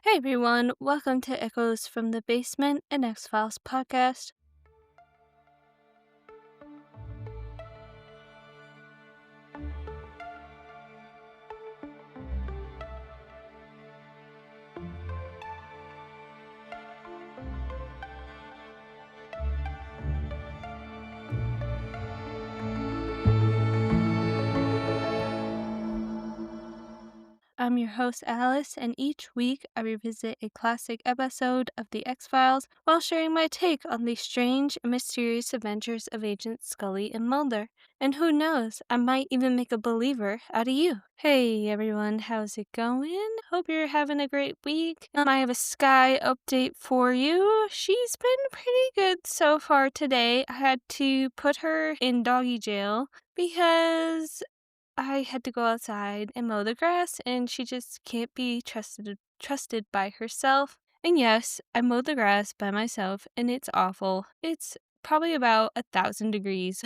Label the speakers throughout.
Speaker 1: Hey everyone, welcome to Echoes from the Basement, an X-Files podcast. I'm your host Alice, and each week I revisit a classic episode of The X-Files while sharing my take on the strange and mysterious adventures of Agents Scully and Mulder. And who knows, I might even make a believer out of you. Hey everyone, how's it going? Hope you're having a great week. I have a Sky update for you. She's been pretty good so far today. I had to put her in doggy jail because I had to go outside and mow the grass, and she just can't be trusted by herself. And yes, I mowed the grass by myself, and it's awful. It's probably about 1,000 degrees.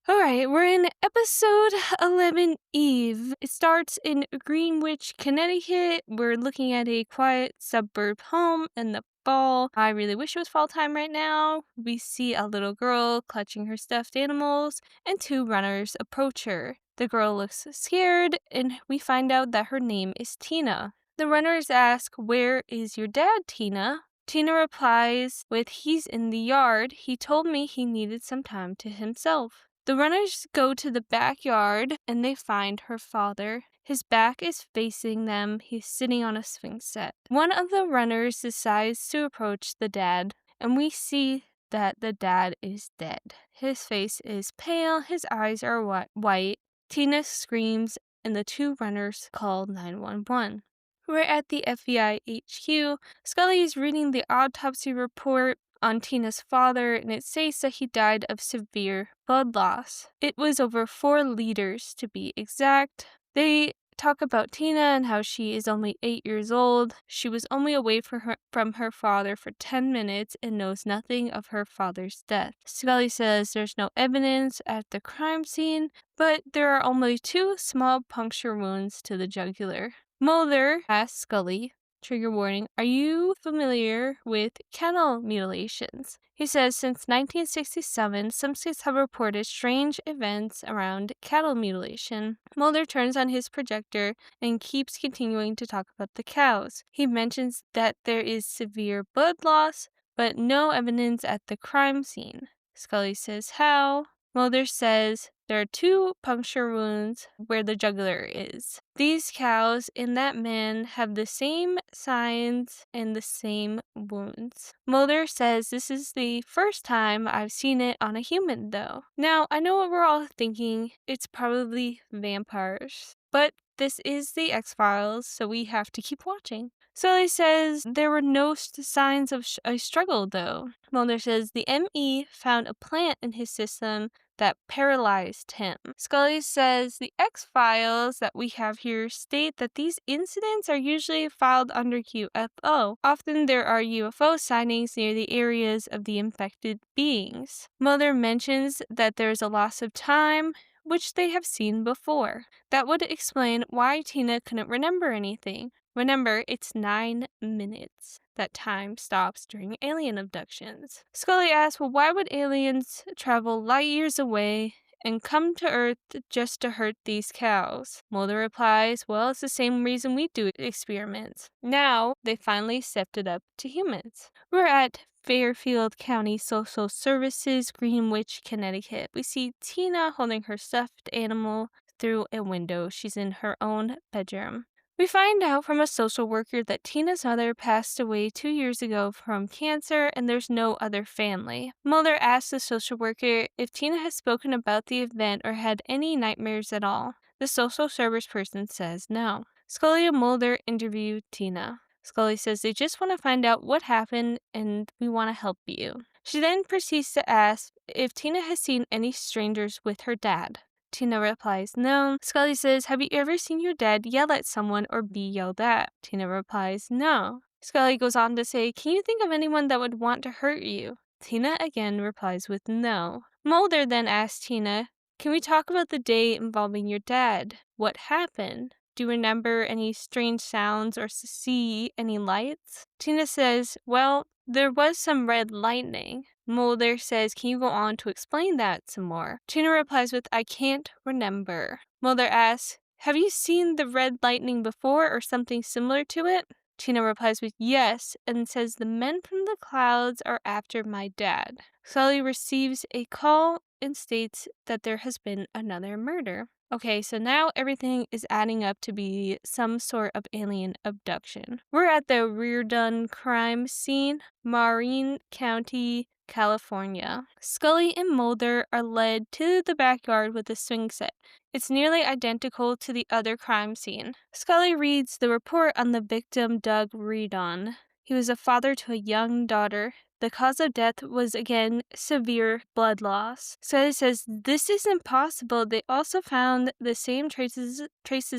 Speaker 1: Alright, we're in episode 11, Eve. It starts in Greenwich, Connecticut. We're looking at a quiet suburb home in the fall. I really wish it was fall time right now. We see a little girl clutching her stuffed animals, and two runners approach her. The girl looks scared, and we find out that her name is Tina. The runners ask, "Where is your dad, Tina?" Tina replies with, "He's in the yard. He told me he needed some time to himself." The runners go to the backyard and they find her father. His back is facing them. He's sitting on a swing set. One of the runners decides to approach the dad, and we see that the dad is dead. His face is pale, his eyes are white. Tina screams, and the two runners call 911. We're at the FBI HQ. Scully is reading the autopsy report on Tina's father, and it says that he died of severe blood loss. It was over 4 liters to be exact. They talk about Tina and how she is only 8 years old. She was only away from her father for 10 minutes and knows nothing of her father's death. Scully says there's no evidence at the crime scene, but there are only 2 small puncture wounds to the jugular. Mulder asks Scully, trigger warning, "Are you familiar with cattle mutilations?" He says since 1967, some states have reported strange events around cattle mutilation. Mulder turns on his projector and keeps continuing to talk about the cows. He mentions that there is severe blood loss, but no evidence at the crime scene. Scully says how? Mulder says there are 2 puncture wounds where the jugular is. These cows and that man have the same signs and the same wounds. Mulder says this is the first time I've seen it on a human, though. Now, I know what we're all thinking. It's probably vampires. But this is the X-Files, so we have to keep watching. Scully says there were no signs of a struggle, though. Mulder says the ME found a plant in his system that paralyzed him. Scully says the X-Files that we have here state that these incidents are usually filed under UFO. Often there are UFO sightings near the areas of the infected beings. Mulder mentions that there's a loss of time, which they have seen before. That would explain why Tina couldn't remember anything. Remember, it's 9 minutes. That time stops during alien abductions. Scully asks, well, why would aliens travel light years away and come to Earth just to hurt these cows? Mulder replies, well, it's the same reason we do experiments. Now, they finally stepped it up to humans. We're at Fairfield County Social Services, Greenwich, Connecticut. We see Tina holding her stuffed animal through a window. She's in her own bedroom. We find out from a social worker that Tina's mother passed away 2 years ago from cancer and there's no other family. Mulder asks the social worker if Tina has spoken about the event or had any nightmares at all. The social service person says no. Scully and Mulder interview Tina. Scully says they just want to find out what happened and we want to help you. She then proceeds to ask if Tina has seen any strangers with her dad. Tina replies, no. Scully says, have you ever seen your dad yell at someone or be yelled at? Tina replies, no. Scully goes on to say, can you think of anyone that would want to hurt you? Tina again replies with no. Mulder then asks Tina, can we talk about the day involving your dad? What happened? Do you remember any strange sounds or see any lights? Tina says, well, there was some red lightning. Mulder says, can you go on to explain that some more? Tina replies with, I can't remember. Mulder asks, have you seen the red lightning before or something similar to it? Tina replies with yes and says the men from the clouds are after my dad. Scully receives a call and states that there has been another murder. Okay, so now everything is adding up to be some sort of alien abduction. We're at the Reardon crime scene, Marin County, California. Scully and Mulder are led to the backyard with a swing set. It's nearly identical to the other crime scene. Scully reads the report on the victim, Doug Reardon. He was a father to a young daughter. The cause of death was again severe blood loss. Scully says, this is impossible. They also found the same traces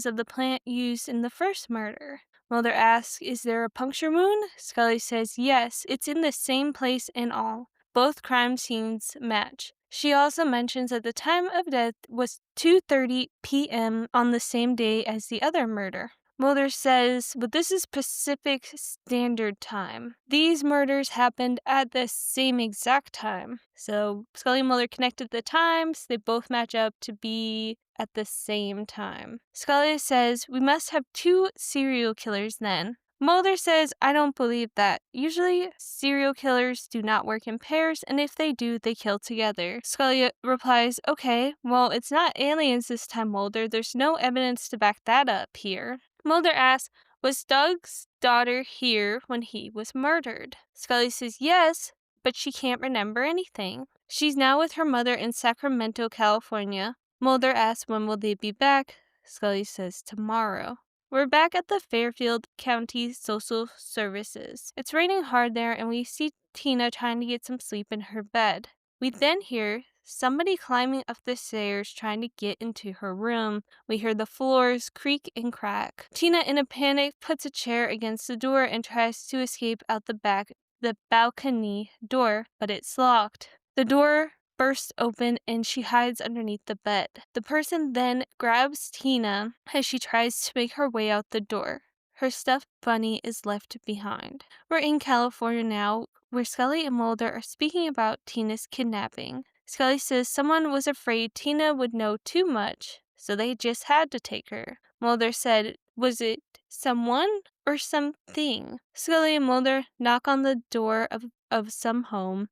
Speaker 1: of the plant used in the first murder. Mulder asks, is there a puncture wound? Scully says, yes, it's in the same place and all. Both crime scenes match. She also mentions that the time of death was 2:30 p.m. on the same day as the other murder. Mulder says, but this is Pacific Standard Time. These murders happened at the same exact time. So Scully and Mulder connected the times. They both match up to be at the same time. Scully says, we must have two serial killers then. Mulder says, I don't believe that. Usually, serial killers do not work in pairs, and if they do, they kill together. Scully replies, okay, well, it's not aliens this time, Mulder. There's no evidence to back that up here. Mulder asks, was Doug's daughter here when he was murdered? Scully says, yes, but she can't remember anything. She's now with her mother in Sacramento, California. Mulder asks, when will they be back? Scully says, tomorrow. We're back at the Fairfield County Social Services. It's raining hard there, and we see Tina trying to get some sleep in her bed. We then hear somebody climbing up the stairs trying to get into her room. We hear the floors creak and crack. Tina, in a panic, puts a chair against the door and tries to escape out the balcony door, but it's locked. The door bursts open and she hides underneath the bed. The person then grabs Tina as she tries to make her way out the door. Her stuffed bunny is left behind. We're in California now, where Scully and Mulder are speaking about Tina's kidnapping. Scully says someone was afraid Tina would know too much, so they just had to take her. Mulder said, was it someone or something? Scully and Mulder knock on the door of some home,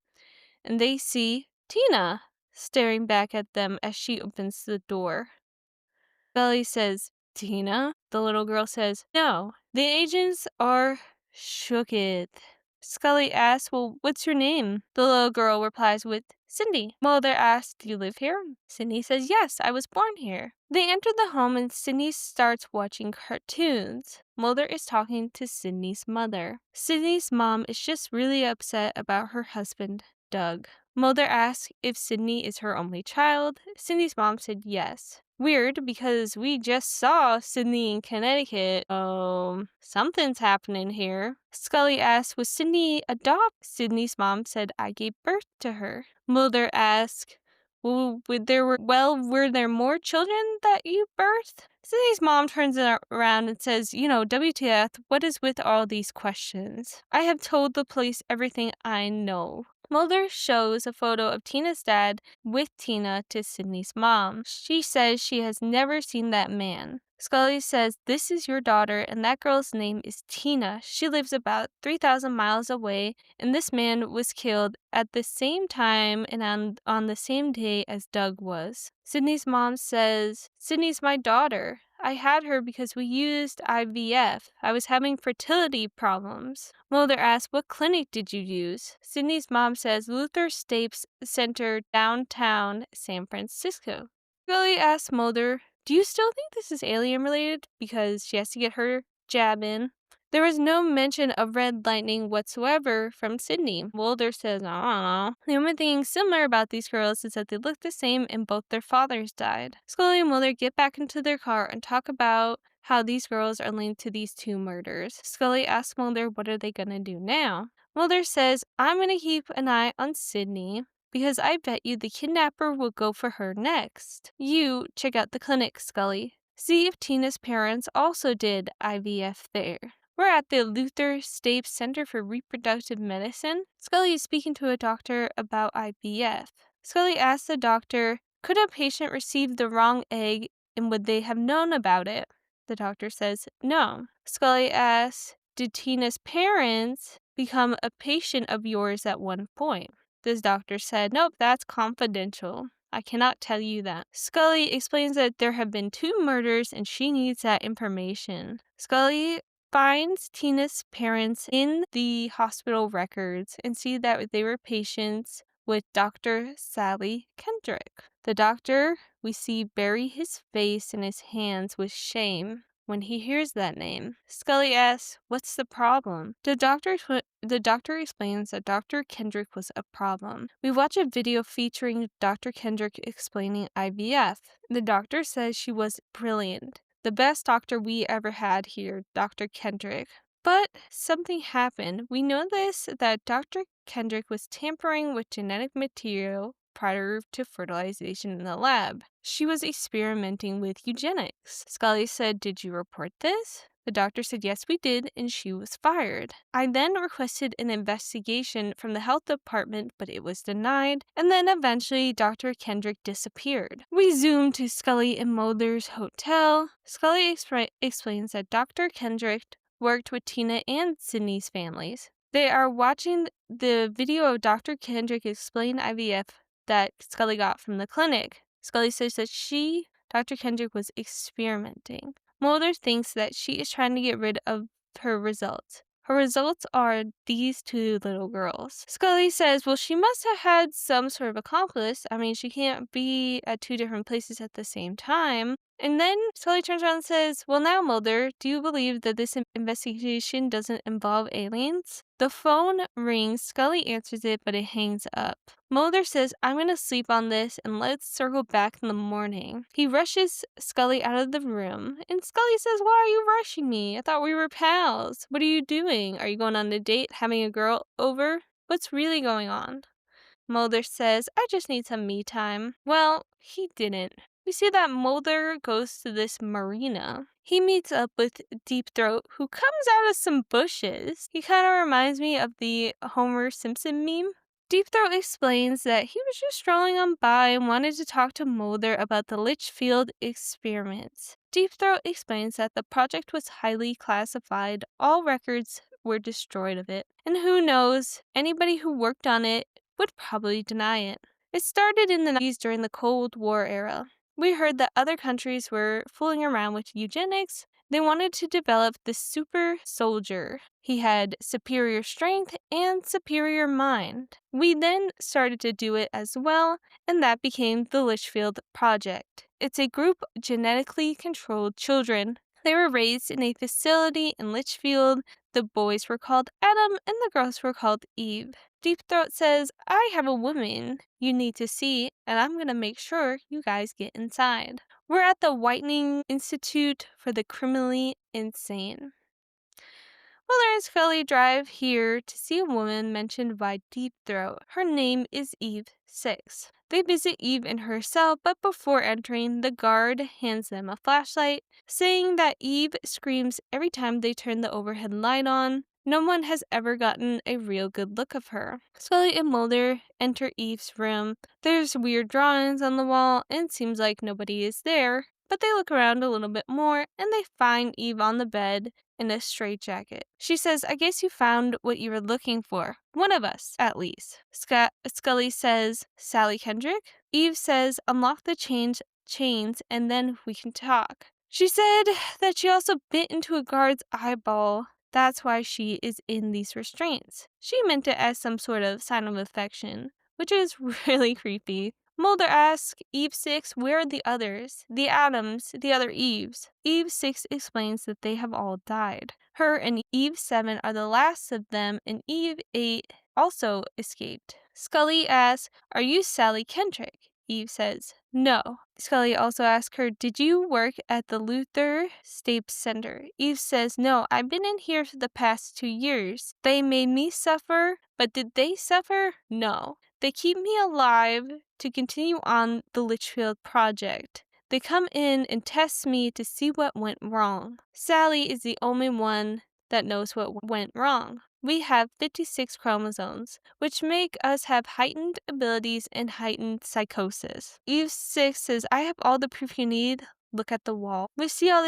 Speaker 1: and they see Tina staring back at them as she opens the door. Scully says, Tina? The little girl says, no. The agents are shooketh. Scully asks, well, what's your name? The little girl replies with, Cindy. Mulder asks, do you live here? Cindy says, yes, I was born here. They enter the home and Cindy starts watching cartoons. Mulder is talking to Cindy's mother. Cindy's mom is just really upset about her husband, Doug. Mulder asks if Sydney is her only child. Cindy's mom said yes. Weird, because we just saw Sydney in Connecticut. Something's happening here. Scully asked, was Sydney adopted? Sydney's mom said, I gave birth to her. Mulder asked, were there more children that you birthed? Sydney's mom turns around and says, WTF, what is with all these questions? I have told the police everything I know. Mulder shows a photo of Tina's dad with Tina to Sydney's mom. She says she has never seen that man. Scully says, this is your daughter, and that girl's name is Tina. She lives about 3,000 miles away, and this man was killed at the same time and on the same day as Doug was. Sydney's mom says, Sydney's my daughter. I had her because we used IVF. I was having fertility problems. Mulder asks, what clinic did you use? Sydney's mom says, Luther Stapes Center, downtown San Francisco. Scully asks Mulder, do you still think this is alien related? Because she has to get her jab in. There was no mention of red lightning whatsoever from Sydney. Mulder says, I don't know. The only thing similar about these girls is that they look the same and both their fathers died. Scully and Mulder get back into their car and talk about how these girls are linked to these two murders. Scully asks Mulder, what are they going to do now? Mulder says, I'm going to keep an eye on Sydney, because I bet you the kidnapper will go for her next. You check out the clinic, Scully. See if Tina's parents also did IVF there. We're at the Luther State Center for Reproductive Medicine. Scully is speaking to a doctor about IVF. Scully asks the doctor, could a patient receive the wrong egg and would they have known about it? The doctor says no. Scully asks, did Tina's parents become a patient of yours at one point? This doctor said, nope, that's confidential. I cannot tell you that. Scully explains that there have been 2 murders and she needs that information. Scully finds Tina's parents in the hospital records and see that they were patients with Dr. Sally Kendrick. The doctor we see bury his face in his hands with shame when he hears that name. Scully asks, what's the problem? The doctor explains that Dr. Kendrick was a problem. We watch a video featuring Dr. Kendrick explaining IVF. The doctor says she was brilliant. The best doctor we ever had here, Dr. Kendrick. But something happened. We noticed that Dr. Kendrick was tampering with genetic material prior to fertilization in the lab. She was experimenting with eugenics. Scully said, did you report this? The doctor said, yes, we did, and she was fired. I then requested an investigation from the health department, but it was denied, and then eventually Dr. Kendrick disappeared. We zoom to Scully and Mulder's hotel. Scully explains that Dr. Kendrick worked with Tina and Sydney's families. They are watching the video of Dr. Kendrick explain IVF that Scully got from the clinic. Scully says that Dr. Kendrick, was experimenting. Mulder thinks that she is trying to get rid of her results. Her results are these 2 little girls. Scully says, well, she must have had some sort of accomplice. I mean, she can't be at 2 different places at the same time. And then Scully turns around and says, well, now, Mulder, do you believe that this investigation doesn't involve aliens? The phone rings, Scully answers it, but it hangs up. Mulder says, I'm going to sleep on this and let's circle back in the morning. He rushes Scully out of the room, and Scully says, why are you rushing me? I thought we were pals. What are you doing? Are you going on a date, having a girl over? What's really going on? Mulder says, I just need some me time. Well, he didn't. We see that Mulder goes to this marina. He meets up with Deep Throat, who comes out of some bushes. He kind of reminds me of the Homer Simpson meme. Deep Throat explains that he was just strolling on by and wanted to talk to Mulder about the Litchfield experiments. Deep Throat explains that the project was highly classified. All records were destroyed of it. And who knows, anybody who worked on it would probably deny it. It started in the 90s during the Cold War era. We heard that other countries were fooling around with eugenics. They wanted to develop the super soldier. He had superior strength and superior mind. We then started to do it as well, and that became the Litchfield Project. It's a group of genetically controlled children. They were raised in a facility in Litchfield. The boys were called Adam and the girls were called Eve. Deep Throat says, I have a woman you need to see, and I'm going to make sure you guys get inside. We're at the Whitening Institute for the Criminally Insane. Mulder and Scully drive here to see a woman mentioned by Deep Throat. Her name is Eve 6. They visit Eve in her cell, but before entering, the guard hands them a flashlight, saying that Eve screams every time they turn the overhead light on. No one has ever gotten a real good look of her. Scully and Mulder enter Eve's room. There's weird drawings on the wall, and it seems like nobody is there. But they look around a little bit more, and they find Eve on the bed in a straitjacket. She says, I guess you found what you were looking for. One of us, at least. Scully says, Sally Kendrick? Eve says, unlock the chains and then we can talk. She said that she also bit into a guard's eyeball. That's why she is in these restraints. She meant it as some sort of sign of affection, which is really creepy. Mulder asks Eve 6, where are the others? The Adams, the other Eves. Eve 6 explains that they have all died. Her and Eve 7 are the last of them, and Eve 8 also escaped. Scully asks, are you Sally Kendrick? Eve says, no. Scully also asks her, did you work at the Luther State Center? Eve says, no, I've been in here for the past 2 years. They made me suffer, but did they suffer? No. They keep me alive to continue on the Litchfield project. They come in and test me to see what went wrong. Sally is the only one that knows what went wrong. We have 56 chromosomes, which make us have heightened abilities and heightened psychosis. Eve 6 says, I have all the proof you need. Look at the wall. We see all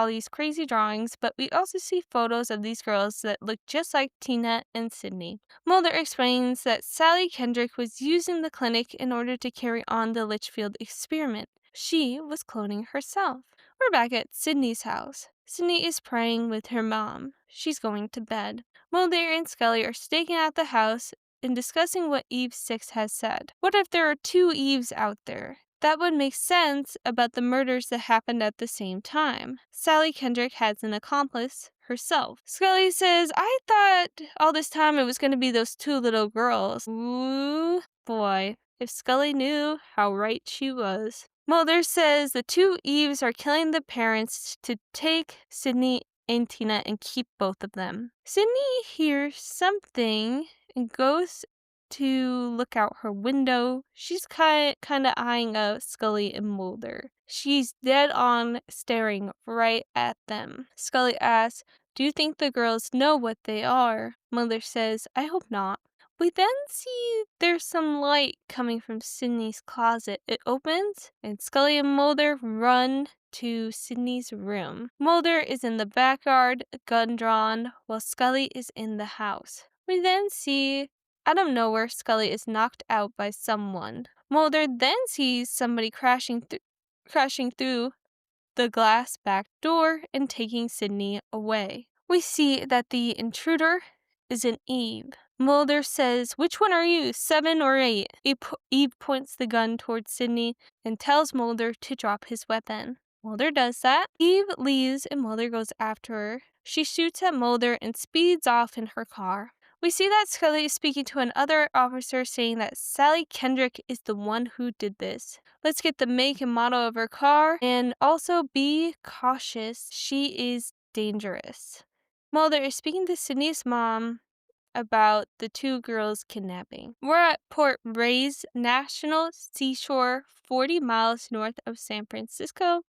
Speaker 1: these crazy drawings, but we also see photos of these girls that look just like Tina and Sydney. Mulder explains that Sally Kendrick was using the clinic in order to carry on the Litchfield experiment. She was cloning herself. We're back at Sydney's house. Sydney is praying with her mom. She's going to bed. Mulder and Scully are staking out the house and discussing what Eve 6 has said. What if there are 2 Eves out there? That would make sense about the murders that happened at the same time. Sally Kendrick has an accomplice herself. Scully says, I thought all this time it was going to be those 2 little girls. Ooh, boy. If Scully knew how right she was. Mulder says the 2 Eves are killing the parents to take Sydney and Tina and keep both of them. Sydney hears something and goes to look out her window. She's kind of eyeing Scully and Mulder. She's dead on staring right at them. Scully asks, do you think the girls know what they are? Mulder says, I hope not. We then see there's some light coming from Sydney's closet. It opens, and Scully and Mulder run to Sydney's room. Mulder is in the backyard, gun drawn, while Scully is in the house. We then see, out of nowhere, Scully is knocked out by someone. Mulder then sees somebody crashing through the glass back door and taking Sydney away. We see that the intruder is an Eve. Mulder says, which one are you, 7 or 8? Eve points the gun towards Sydney and tells Mulder to drop his weapon. Mulder does that. Eve leaves and Mulder goes after her. She shoots at Mulder and speeds off in her car. We see that Scully is speaking to another officer saying that Sally Kendrick is the one who did this. Let's get the make and model of her car and also be cautious. She is dangerous. Mulder is speaking to Sydney's mom about the 2 girls' kidnapping. We're at Port Reyes National Seashore, 40 miles north of San Francisco.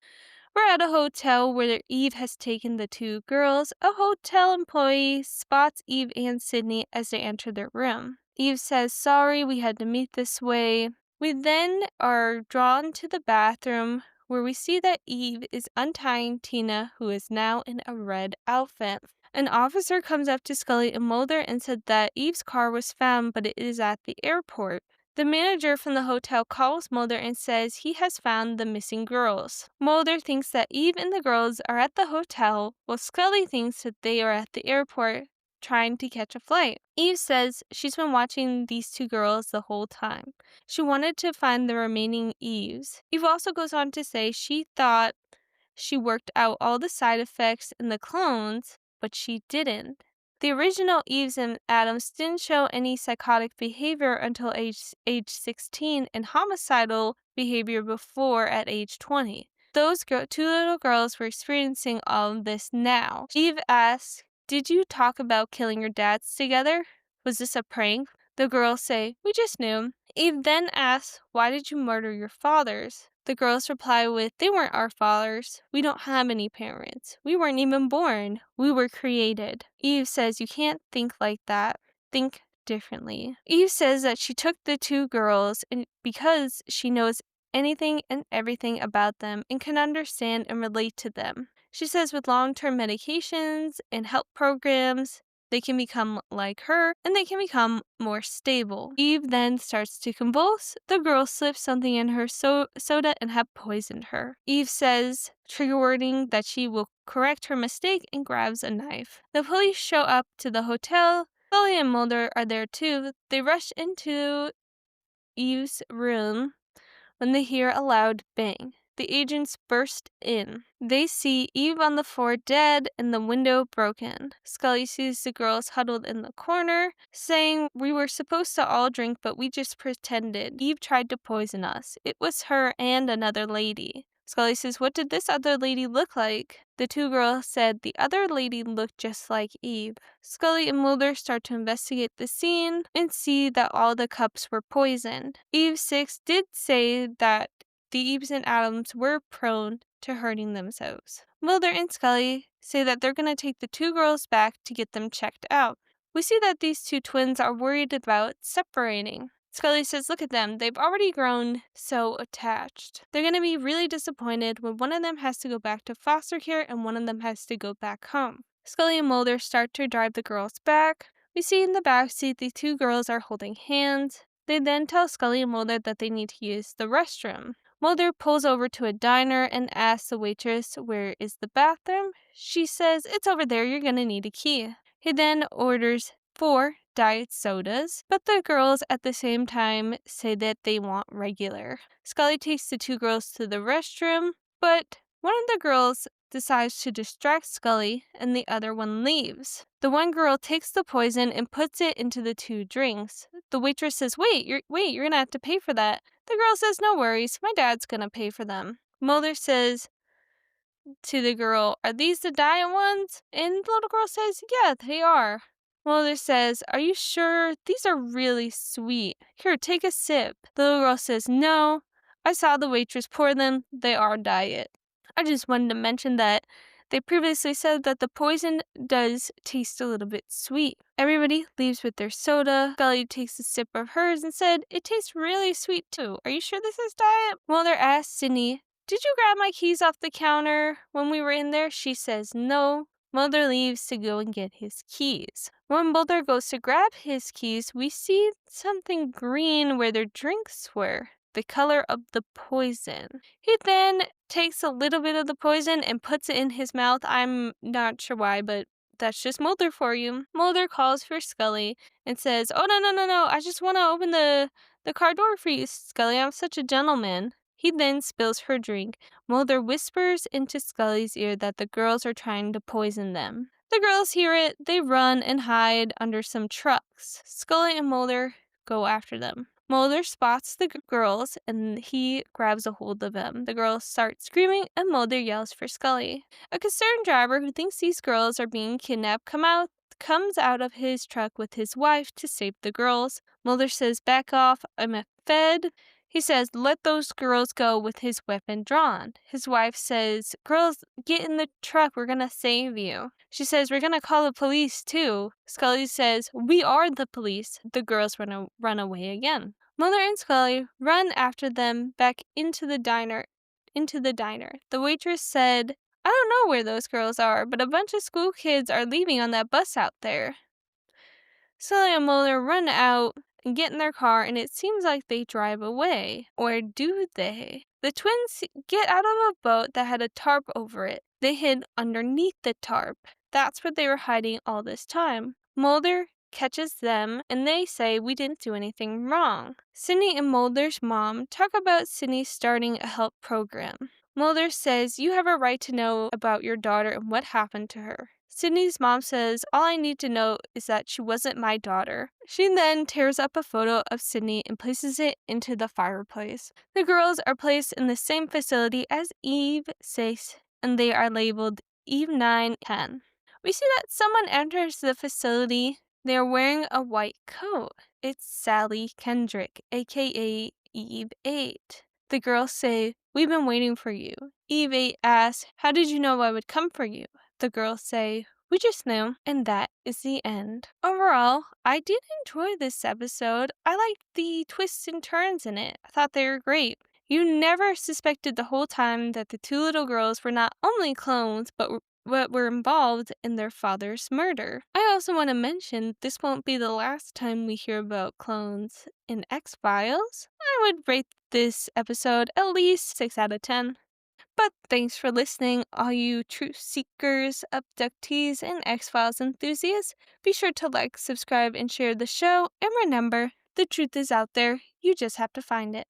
Speaker 1: We're at a hotel where Eve has taken the 2 girls. A hotel employee spots Eve and Sydney as they enter their room. Eve says, sorry, we had to meet this way. We then are drawn to the bathroom where we see that Eve is untying Tina, who is now in a red outfit. An officer comes up to Scully and Mulder and said that Eve's car was found, but it is at the airport. The manager from the hotel calls Mulder and says he has found the missing girls. Mulder thinks that Eve and the girls are at the hotel, while Scully thinks that they are at the airport trying to catch a flight. Eve says she's been watching these 2 girls the whole time. She wanted to find the remaining Eves. Eve also goes on to say she thought she worked out all the side effects in the clones, but she didn't. The original Eves and Adams didn't show any psychotic behavior until age 16 and homicidal behavior before at age 20. Those 2 little girls were experiencing all of this now. Eve asks, did you talk about killing your dads together? Was this a prank? The girls say, we just knew. Eve then asks, why did you murder your fathers? The girls reply with, they weren't our fathers. We don't have any parents. We weren't even born. We were created. Eve says, you can't think like that. Think differently. Eve says that she took the 2 girls because she knows anything and everything about them and can understand and relate to them. She says with long-term medications and help programs, they can become like her, and they can become more stable. Eve then starts to convulse. The girl slips something in her soda and have poisoned her. Eve says, trigger warning, that she will correct her mistake and grabs a knife. The police show up to the hotel. Scully and Mulder are there too. They rush into Eve's room when they hear a loud bang. The agents burst in. They see Eve on the floor dead and the window broken. Scully sees the girls huddled in the corner, saying, we were supposed to all drink, but we just pretended. Eve tried to poison us. It was her and another lady. Scully says, what did this other lady look like? The 2 girls said the other lady looked just like Eve. Scully and Mulder start to investigate the scene and see that all the cups were poisoned. Eve 6 did say that the Eves and Adams were prone to hurting themselves. Mulder and Scully say that they're going to take the two girls back to get them checked out. We see that these two twins are worried about separating. Scully says, look at them, they've already grown so attached. They're going to be really disappointed when one of them has to go back to foster care and one of them has to go back home. Scully and Mulder start to drive the girls back. We see in the backseat the two girls are holding hands. They then tell Scully and Mulder that they need to use the restroom. Mulder pulls over to a diner and asks the waitress, where is the bathroom? She says, it's over there, you're going to need a key. He then orders 4 diet sodas, but the girls at the same time say that they want regular. Scully takes the two girls to the restroom, but one of the girls decides to distract Scully and the other one leaves. The one girl takes the poison and puts it into the 2 drinks. The waitress says, wait, you're gonna have to pay for that. The girl says, no worries, my dad's gonna pay for them. Mulder says to the girl, are these the diet ones? And the little girl says, yeah, they are. Mulder says, are you sure? These are really sweet. Here, take a sip. The little girl says, no, I saw the waitress pour them. They are diet. I just wanted to mention that they previously said that the poison does taste a little bit sweet. Everybody leaves with their soda. Scully takes a sip of hers and said, it tastes really sweet too. Are you sure this is diet? Mulder asks Sydney, did you grab my keys off the counter when we were in there? She says no. Mulder leaves to go and get his keys. When Mulder goes to grab his keys, we see something green where their drinks were, the color of the poison. He then takes a little bit of the poison and puts it in his mouth. I'm not sure why, but that's just Mulder for you. Mulder calls for Scully and says, oh, no, I just want to open the car door for you, Scully. I'm such a gentleman. He then spills her drink. Mulder whispers into Scully's ear that the girls are trying to poison them. The girls hear it. They run and hide under some trucks. Scully and Mulder go after them. Mulder spots the girls and he grabs a hold of them. The girls start screaming and Mulder yells for Scully. A concerned driver who thinks these girls are being kidnapped comes out of his truck with his wife to save the girls. Mulder says, back off, I'm a fed. He says, let those girls go with his weapon drawn. His wife says, girls, get in the truck, we're gonna save you. She says, we're gonna call the police too. Scully says, we are the police. The girls run away again. Mulder and Scully run after them back into the diner. The waitress said, I don't know where those girls are, but a bunch of school kids are leaving on that bus out there. Scully and Mulder run out and get in their car, and it seems like they drive away. Or do they? The twins get out of a boat that had a tarp over it. They hid underneath the tarp. That's where they were hiding all this time. Mulder catches them, and they say, we didn't do anything wrong. Sydney and Mulder's mom talk about Sydney starting a help program. Mulder says, you have a right to know about your daughter and what happened to her. Sydney's mom says, all I need to know is that she wasn't my daughter. She then tears up a photo of Sydney and places it into the fireplace. The girls are placed in the same facility as Eve 6, and they are labeled Eve 9, 10. We see that someone enters the facility. They are wearing a white coat. It's Sally Kendrick, aka Eve 8. The girls say, we've been waiting for you. Eve 8 asks, how did you know I would come for you? The girls say, we just knew, and that is the end. Overall, I did enjoy this episode. I liked the twists and turns in it. I thought they were great. You never suspected the whole time that the two little girls were not only clones, but were involved in their father's murder. I also want to mention this won't be the last time we hear about clones in X-Files. I would rate this episode at least 6 out of 10. But thanks for listening, all you truth seekers, abductees, and X-Files enthusiasts. Be sure to like, subscribe, and share the show. And remember, the truth is out there. You just have to find it.